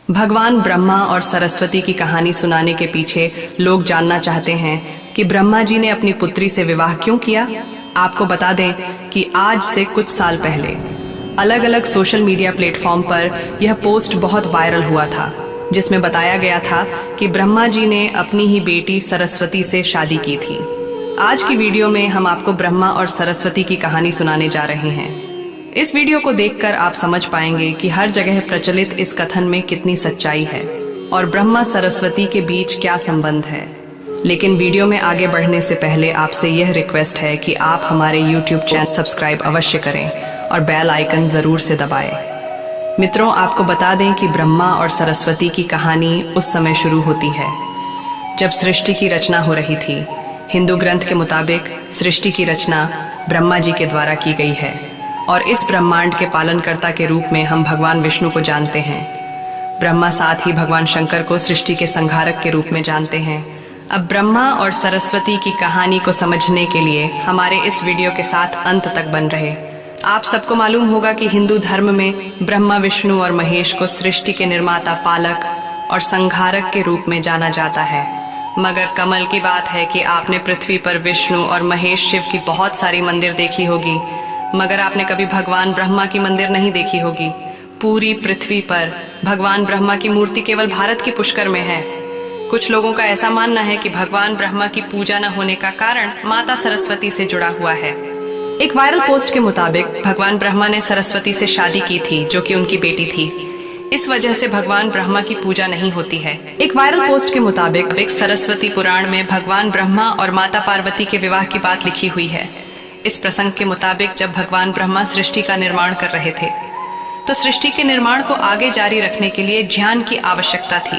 भगवान ब्रह्मा और सरस्वती की कहानी सुनाने के पीछे लोग जानना चाहते हैं कि ब्रह्मा जी ने अपनी पुत्री से विवाह क्यों किया। आपको बता दें कि आज से कुछ साल पहले अलग अलग सोशल मीडिया प्लेटफॉर्म पर यह पोस्ट बहुत वायरल हुआ था, जिसमें बताया गया था कि ब्रह्मा जी ने अपनी ही बेटी सरस्वती से शादी की थी। आज की वीडियो में हम आपको ब्रह्मा और सरस्वती की कहानी सुनाने जा रहे हैं। इस वीडियो को देखकर आप समझ पाएंगे कि हर जगह प्रचलित इस कथन में कितनी सच्चाई है और ब्रह्मा सरस्वती के बीच क्या संबंध है। लेकिन वीडियो में आगे बढ़ने से पहले आपसे यह रिक्वेस्ट है कि आप हमारे YouTube चैनल सब्सक्राइब अवश्य करें और बेल आइकन जरूर से दबाएं। मित्रों, आपको बता दें कि ब्रह्मा और सरस्वती की कहानी उस समय शुरू होती है जब सृष्टि की रचना हो रही थी। हिंदू ग्रंथ के मुताबिक सृष्टि की रचना ब्रह्मा जी के द्वारा की गई है और इस ब्रह्मांड के पालनकर्ता के रूप में हम भगवान विष्णु को जानते हैं। ब्रह्मा साथ ही भगवान शंकर को सृष्टि के संहारक के रूप में जानते हैं। अब ब्रह्मा और सरस्वती की कहानी को समझने के लिए हमारे इस वीडियो के साथ अंत तक बन रहे। आप सबको मालूम होगा कि हिंदू धर्म में ब्रह्मा, विष्णु और महेश को सृष्टि के निर्माता, पालक और संहारक के रूप में जाना जाता है। मगर कमाल की बात है कि आपने पृथ्वी पर विष्णु और महेश, शिव की बहुत सारी मंदिर देखी होगी, मगर आपने कभी भगवान ब्रह्मा की मंदिर नहीं देखी होगी। पूरी पृथ्वी पर भगवान ब्रह्मा की मूर्ति केवल भारत की पुष्कर में है। कुछ लोगों का ऐसा मानना है कि भगवान ब्रह्मा की पूजा न होने का कारण माता सरस्वती से जुड़ा हुआ है। एक वायरल पोस्ट के मुताबिक भगवान ब्रह्मा ने सरस्वती से शादी की थी, जो कि उनकी बेटी थी। इस वजह से भगवान ब्रह्मा की पूजा नहीं होती है। एक वायरल पोस्ट के मुताबिक सरस्वती पुराण में भगवान ब्रह्मा और माता पार्वती के विवाह की बात लिखी हुई है। इस प्रसंग के मुताबिक जब भगवान ब्रह्मा सृष्टि का निर्माण कर रहे थे तो सृष्टि के निर्माण को आगे जारी रखने के लिए ध्यान की आवश्यकता थी।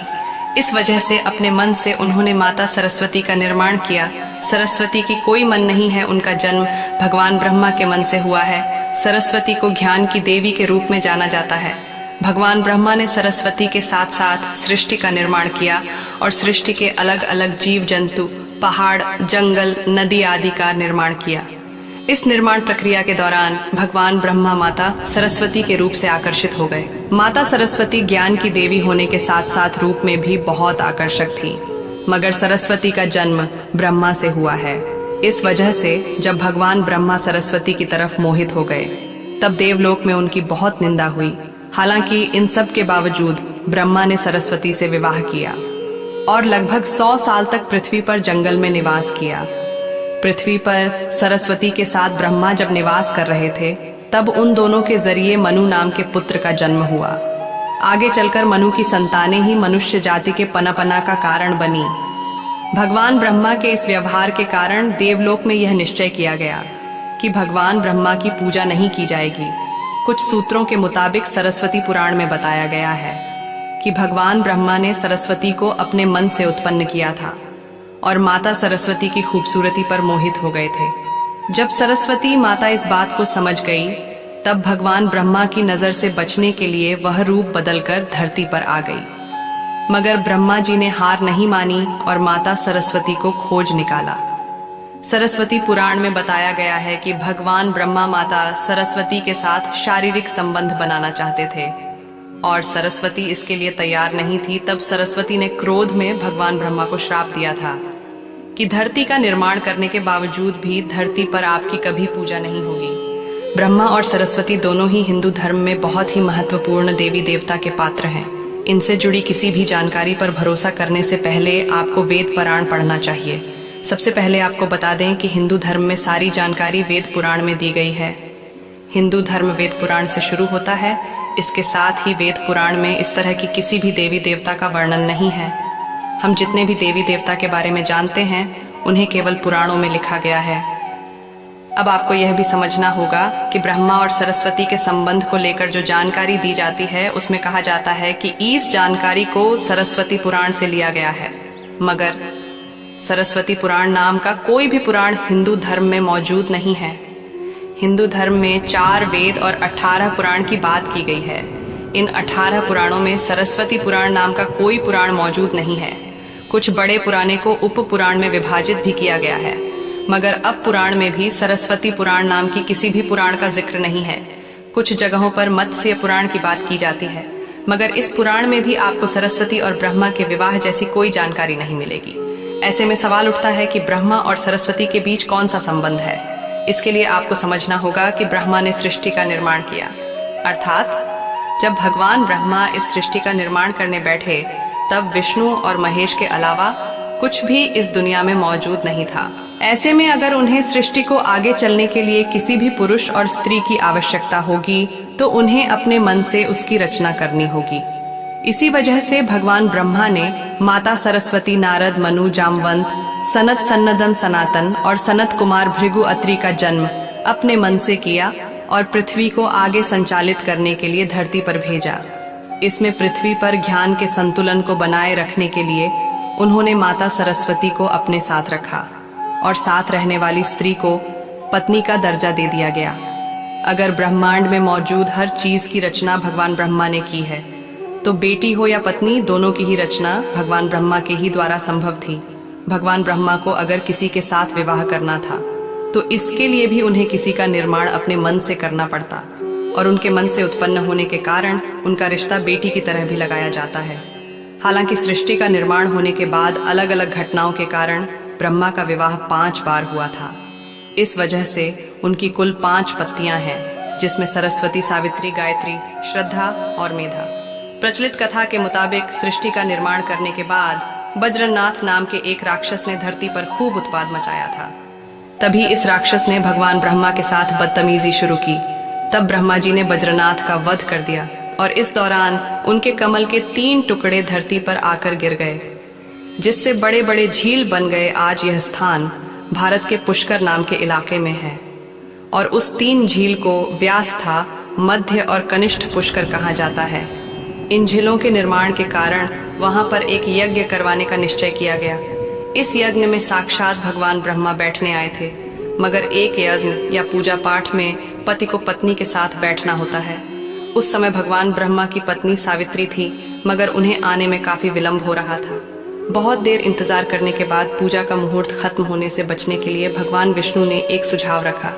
इस वजह से अपने मन से उन्होंने माता सरस्वती का निर्माण किया। सरस्वती की कोई मन नहीं है, उनका जन्म भगवान ब्रह्मा के मन से हुआ है। सरस्वती को ज्ञान की देवी के रूप में जाना जाता है। भगवान ब्रह्मा ने सरस्वती के साथ साथ सृष्टि का निर्माण किया और सृष्टि के अलग अलग जीव जंतु, पहाड़, जंगल, नदी आदि का निर्माण किया। इस निर्माण प्रक्रिया के दौरान भगवान ब्रह्मा माता सरस्वती के रूप से आकर्षित हो गए। माता सरस्वती ज्ञान की देवी होने के साथ साथ रूप में भी बहुत आकर्षक थी, मगर सरस्वती का जन्म ब्रह्मा से हुआ है। इस वजह से जब भगवान ब्रह्मा सरस्वती की तरफ मोहित हो गए तब देवलोक में उनकी बहुत निंदा हुई। हालांकि इन सब के बावजूद ब्रह्मा ने सरस्वती से विवाह किया और लगभग 100 साल तक पृथ्वी पर जंगल में निवास किया। पृथ्वी पर सरस्वती के साथ ब्रह्मा जब निवास कर रहे थे तब उन दोनों के जरिए मनु नाम के पुत्र का जन्म हुआ। आगे चलकर मनु की संतानें ही मनुष्य जाति के पनपना का कारण बनी। भगवान ब्रह्मा के इस व्यवहार के कारण देवलोक में यह निश्चय किया गया कि भगवान ब्रह्मा की पूजा नहीं की जाएगी। कुछ सूत्रों के मुताबिक सरस्वती पुराण में बताया गया है कि भगवान ब्रह्मा ने सरस्वती को अपने मन से उत्पन्न किया था और माता सरस्वती की खूबसूरती पर मोहित हो गए थे। जब सरस्वती माता इस बात को समझ गई तब भगवान ब्रह्मा की नजर से बचने के लिए वह रूप बदलकर धरती पर आ गई। मगर ब्रह्मा जी ने हार नहीं मानी और माता सरस्वती को खोज निकाला। सरस्वती पुराण में बताया गया है कि भगवान ब्रह्मा माता सरस्वती के साथ शारीरिक संबंध बनाना चाहते थे और सरस्वती इसके लिए तैयार नहीं थी। तब सरस्वती ने क्रोध में भगवान ब्रह्मा को श्राप दिया था कि धरती का निर्माण करने के बावजूद भी धरती पर आपकी कभी पूजा नहीं होगी। ब्रह्मा और सरस्वती दोनों ही हिंदू धर्म में बहुत ही महत्वपूर्ण देवी देवता के पात्र हैं। इनसे जुड़ी किसी भी जानकारी पर भरोसा करने से पहले आपको वेद पुराण पढ़ना चाहिए। सबसे पहले आपको बता दें कि हिंदू धर्म में सारी जानकारी वेद पुराण में दी गई है। हिंदू धर्म वेद पुराण से शुरू होता है। इसके साथ ही वेद पुराण में इस तरह की किसी भी देवी देवता का वर्णन नहीं है। हम जितने भी देवी देवता के बारे में जानते हैं उन्हें केवल पुराणों में लिखा गया है। अब आपको यह भी समझना होगा कि ब्रह्मा और सरस्वती के संबंध को लेकर जो जानकारी दी जाती है उसमें कहा जाता है कि इस जानकारी को सरस्वती पुराण से लिया गया है। मगर सरस्वती पुराण नाम का कोई भी पुराण हिंदू धर्म में मौजूद नहीं है। हिंदू धर्म में 4 वेद और 18 पुराण की बात की गई है। इन 18 पुराणों में सरस्वती पुराण नाम का कोई पुराण मौजूद नहीं है। कुछ बड़े पुराने को उप पुराण में विभाजित भी किया गया है, मगर अब पुराण में भी सरस्वती पुराण नाम की किसी भी पुराण का जिक्र नहीं है। कुछ जगहों पर मत्स्य पुराण की बात की जाती है, मगर इस पुराण में भी आपको सरस्वती और ब्रह्मा के विवाह जैसी कोई जानकारी नहीं मिलेगी। ऐसे में सवाल उठता है कि ब्रह्मा और सरस्वती के बीच कौन सा संबंध है। इसके लिए आपको समझना होगा कि ब्रह्मा ने सृष्टि का निर्माण किया, अर्थात जब भगवान ब्रह्मा इस सृष्टि का निर्माण करने बैठे तब विष्णु और महेश के अलावा कुछ भी इस दुनिया में मौजूद नहीं था। ऐसे में अगर उन्हें सृष्टि को आगे चलने के लिए किसी भी पुरुष और स्त्री की आवश्यकता होगी तो उन्हें अपने मन से उसकी रचना करनी होगी। इसी वजह से भगवान ब्रह्मा ने माता सरस्वती, नारद, मनु, जामवंत, सनत, सन्नदन, सनातन और सनत कुमार भृगु अत्रि का जन्म अपने मन से किया और पृथ्वी को आगे संचालित करने के लिए धरती पर भेजा। इसमें पृथ्वी पर ज्ञान के संतुलन को बनाए रखने के लिए उन्होंने माता सरस्वती को अपने साथ रखा और साथ रहने वाली स्त्री को पत्नी का दर्जा दे दिया गया। अगर ब्रह्मांड में मौजूद हर चीज की रचना भगवान ब्रह्मा ने की है तो बेटी हो या पत्नी, दोनों की ही रचना भगवान ब्रह्मा के ही द्वारा संभव थी। भगवान ब्रह्मा को अगर किसी के साथ विवाह करना था तो इसके लिए भी उन्हें किसी का निर्माण अपने मन से करना पड़ता और उनके मन से उत्पन्न होने के कारण उनका रिश्ता बेटी की तरह भी लगाया जाता है। हालांकि सृष्टि का निर्माण होने के बाद अलग अलग घटनाओं के कारण ब्रह्मा का विवाह 5 बार हुआ था। इस वजह से उनकी कुल 5 पत्नियां हैं, जिसमें सरस्वती, सावित्री, गायत्री, श्रद्धा और मेधा। प्रचलित कथा के मुताबिक सृष्टि का निर्माण करने के बाद बज्रनाथ नाम के एक राक्षस ने धरती पर खूब उत्पाद मचाया था। तभी इस राक्षस ने भगवान ब्रह्मा के साथ बदतमीजी शुरू की। तब ब्रह्मा जी ने बज्रनाथ का वध कर दिया और इस दौरान उनके कमल के 3 टुकड़े धरती पर आकर गिर गए, जिससे बड़े बड़े झील बन गए। आज यह स्थान भारत के पुष्कर नाम के इलाके में है और उस 3 झील को व्यासथा, मध्य और कनिष्ठ पुष्कर कहा जाता है। इन झीलों के निर्माण के कारण वहां पर एक यज्ञ करवाने का निश्चय किया गया। इस यज्ञ में साक्षात भगवान ब्रह्मा बैठने आए थे, मगर एक यज्ञ या पूजा पाठ में पति को पत्नी के साथ बैठना होता है। उस समय भगवान ब्रह्मा की पत्नी सावित्री थी, मगर उन्हें आने में काफी विलंब हो रहा था। बहुत देर इंतजार करने के बाद पूजा का मुहूर्त खत्म होने से बचने के लिए भगवान विष्णु ने एक सुझाव रखा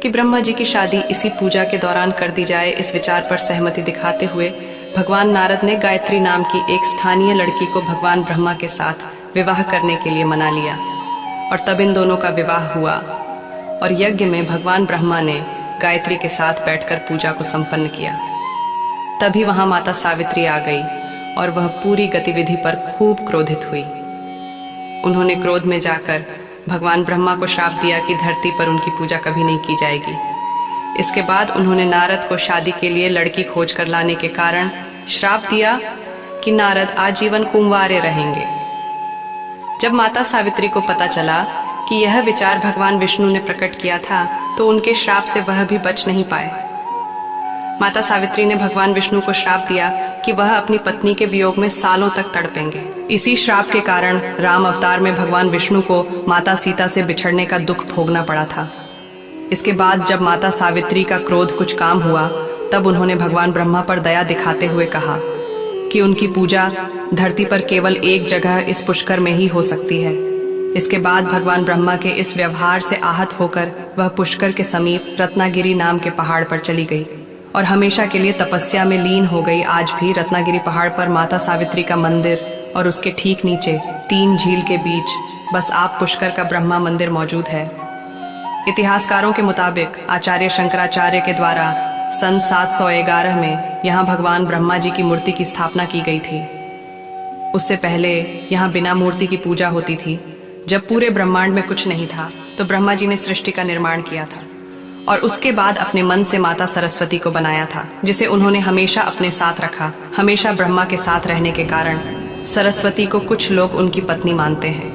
कि ब्रह्मा जी की शादी इसी पूजा के दौरान कर दी जाए। इस विचार पर सहमति दिखाते हुए भगवान नारद ने गायत्री नाम की एक स्थानीय लड़की को भगवान ब्रह्मा के साथ विवाह करने के लिए मना लिया और तब इन दोनों का विवाह हुआ और यज्ञ में भगवान ब्रह्मा ने गायत्री के साथ बैठकर पूजा को संपन्न किया। तभी वहां माता सावित्री आ गई और वह पूरी गतिविधि पर खूब क्रोधित हुई। उन्होंने क्रोध में जाकर भगवान ब्रह्मा को श्राप दिया कि धरती पर उनकी पूजा कभी नहीं की जाएगी। इसके बाद उन्होंने नारद को शादी के लिए लड़की खोज कर लाने के कारण श्राप दिया कि नारद आजीवन कुंवारे रहेंगे। जब माता सावित्री को पता चला कि यह विचार भगवान विष्णु ने प्रकट किया था तो उनके श्राप से वह भी बच नहीं पाए। माता सावित्री ने भगवान विष्णु को श्राप दिया कि वह अपनी पत्नी के वियोग में सालों तक तड़पेंगे। इसी श्राप के कारण राम अवतार में भगवान विष्णु को माता सीता से बिछड़ने का दुख भोगना पड़ा था। इसके बाद जब माता सावित्री का क्रोध कुछ काम हुआ तब उन्होंने भगवान ब्रह्मा पर दया दिखाते हुए कहा कि उनकी पूजा धरती पर केवल एक जगह इस पुष्कर में ही हो सकती है। इसके बाद भगवान ब्रह्मा के इस व्यवहार से आहत होकर वह पुष्कर के समीप रत्नागिरी नाम के पहाड़ पर चली गई और हमेशा के लिए तपस्या में लीन हो गई। आज भी रत्नागिरी पहाड़ पर माता सावित्री का मंदिर और उसके ठीक नीचे 3 झील के बीच बस आप पुष्कर का ब्रह्मा मंदिर मौजूद है। इतिहासकारों के मुताबिक आचार्य शंकराचार्य के द्वारा सन 711 में यहाँ भगवान ब्रह्मा जी की मूर्ति की स्थापना की गई थी। उससे पहले यहाँ बिना मूर्ति की पूजा होती थी। जब पूरे ब्रह्मांड में कुछ नहीं था तो ब्रह्मा जी ने सृष्टि का निर्माण किया था और उसके बाद अपने मन से माता सरस्वती को बनाया था, जिसे उन्होंने हमेशा अपने साथ रखा। हमेशा ब्रह्मा के साथ रहने के कारण सरस्वती को कुछ लोग उनकी पत्नी मानते हैं।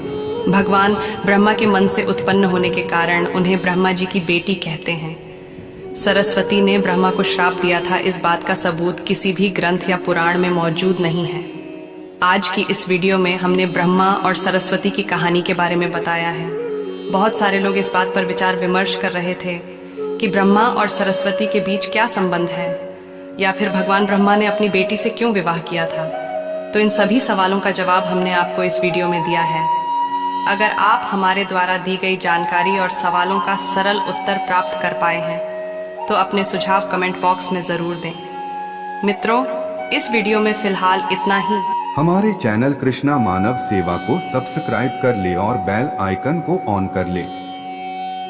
भगवान ब्रह्मा के मन से उत्पन्न होने के कारण उन्हें ब्रह्मा जी की बेटी कहते हैं। सरस्वती ने ब्रह्मा को श्राप दिया था, इस बात का सबूत किसी भी ग्रंथ या पुराण में मौजूद नहीं है। आज की इस वीडियो में हमने ब्रह्मा और सरस्वती की कहानी के बारे में बताया है। बहुत सारे लोग इस बात पर विचार विमर्श कर रहे थे कि ब्रह्मा और सरस्वती के बीच क्या संबंध है, या फिर भगवान ब्रह्मा ने अपनी बेटी से क्यों विवाह किया था। तो इन सभी सवालों का जवाब हमने आपको इस वीडियो में दिया है। अगर आप हमारे द्वारा दी गई जानकारी और सवालों का सरल उत्तर प्राप्त कर पाए हैं तो अपने सुझाव कमेंट बॉक्स में ज़रूर दें। मित्रों, इस वीडियो में फिलहाल इतना ही। हमारे चैनल कृष्णा मानव सेवा को सब्सक्राइब कर ले और बेल आइकन को ऑन कर ले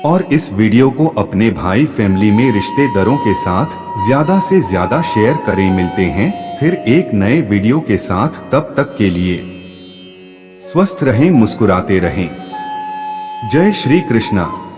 और इस वीडियो को अपने भाई फैमिली में रिश्तेदारों के साथ ज्यादा से ज्यादा शेयर करें। मिलते हैं फिर एक नए वीडियो के साथ, तब तक के लिए स्वस्थ रहें, मुस्कुराते रहें। जय श्री कृष्णा।